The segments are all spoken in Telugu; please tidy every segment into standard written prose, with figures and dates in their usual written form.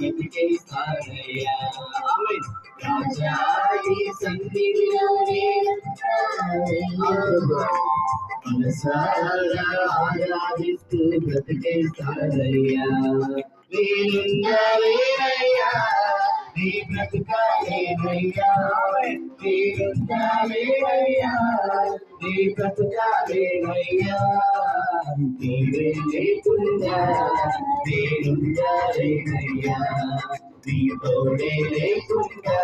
బ్రతికేస్తానయ్యా. ఆమేన్. రాజా నీ సన్నిధిలోనే మనసారా ఆరాధిస్తూ బ్రతికేస్తానయ్యా. నేనుండాలేనయ్యా నీ బ్రతుకాలేనయ్యా. నేనుండాలేనయ్యా నీ బ్రతుకాలేనయ్యా. నీవే లేకుండా నేనుండాలేనయ్యా. నీ తోడే లేకుండా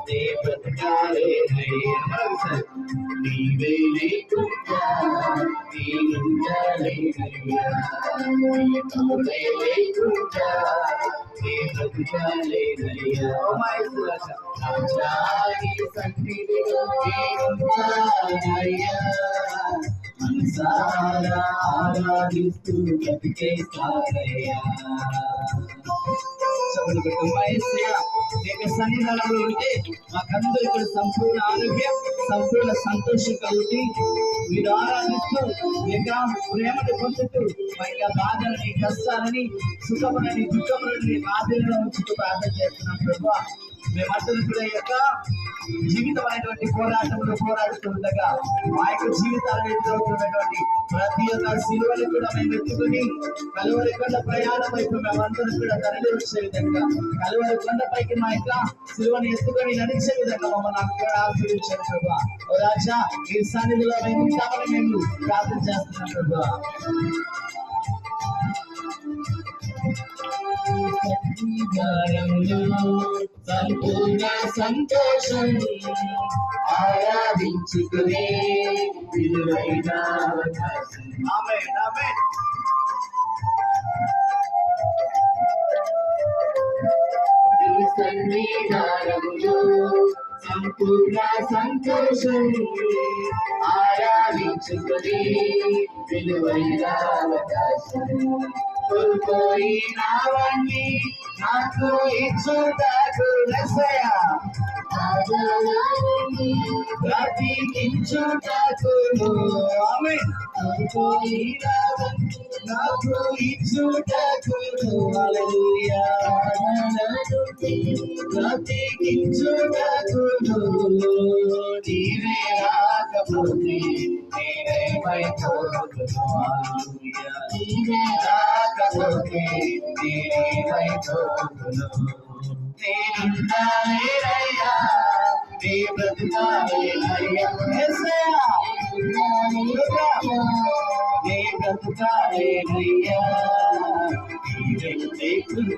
నే బ్రతకాలేనయ్యా. నీవే లేకుండా నేనుండాలేనయ్యా. నీ తోడే లేకుండా నే బ్రతకాలేనయ్యా. రాజా నీ సన్నిధిలో నేనుంటానయ్యా. మనసారా ఆరాధిస్తూ బ్రతికేస్తానయ్యా. సభలు కుటుంబేశ్వర సన్నిధానంలో ఉంటే మాకందరూ ఇక్కడ సంపూర్ణ ఆరోగ్యం, సంపూర్ణ సంతోషం కలిగి మీరు ఆరాధిస్తూ లేక ప్రేమను పొందుతూ మా యొక్క బాధలని, కష్టాలని, సుఖములని, దుఃఖములని ఆధీనంలో ఉంచుతూ ప్రార్థన చేస్తున్నాం ప్రభువా. మేమందరూ కూడా యొక్క జీవితమైనటువంటి పోరాటంలో పోరాడుతూ ఉండగా మా యొక్క జీవితాలను ఎదురవుతున్నటువంటి ప్రతి ఒక్క సిలువలు కూడా మేము ఎత్తుకుని కలువరి కొండ ప్రయాణం వైపు మేమందరూ కూడా తరలి వచ్చే విధంగా కలువరి కొండపైకి మా యొక్క సిలువను ఎత్తుకొని నడిచే విధంగా మమ్మల్ని అక్కడ ఆశీర్వించారు ప్రభా. ఓ రాజా ఈ సన్నిధిలో మేము ఉంటామని మేము ప్రార్థన చేస్తున్నాం ప్రభా. సంపూర్ణ సంతోషం ఆరాధించుకునే విలువైన అవకాశం. ఆమేన్, ఆమేన్. సన్నిధానములో సంపూర్ణ సంతోషం ఆరాధించుకునే విలువైన అవకాశం. కోల్పోయినవన్నీ నాకు ఇచ్చుటకు రసయా బ్రతికించుటకు ఆమేన్. కోల్పోయినవన్నీ నాకు ఇచ్చుటకు హల్లెలూయా బ్రతికించుటకు నీవే రాకపోతే నేనేమైపోదును. హల్లెలూయా నీవే రాకపోతే నేనేమైపోదును. నేనుండాలేనయ్యా నీ బ్రతుకాలేనయ్యా. యేసయ్యా నీ బ్రతుకాలేనయ్యా. నీవే లేకుండా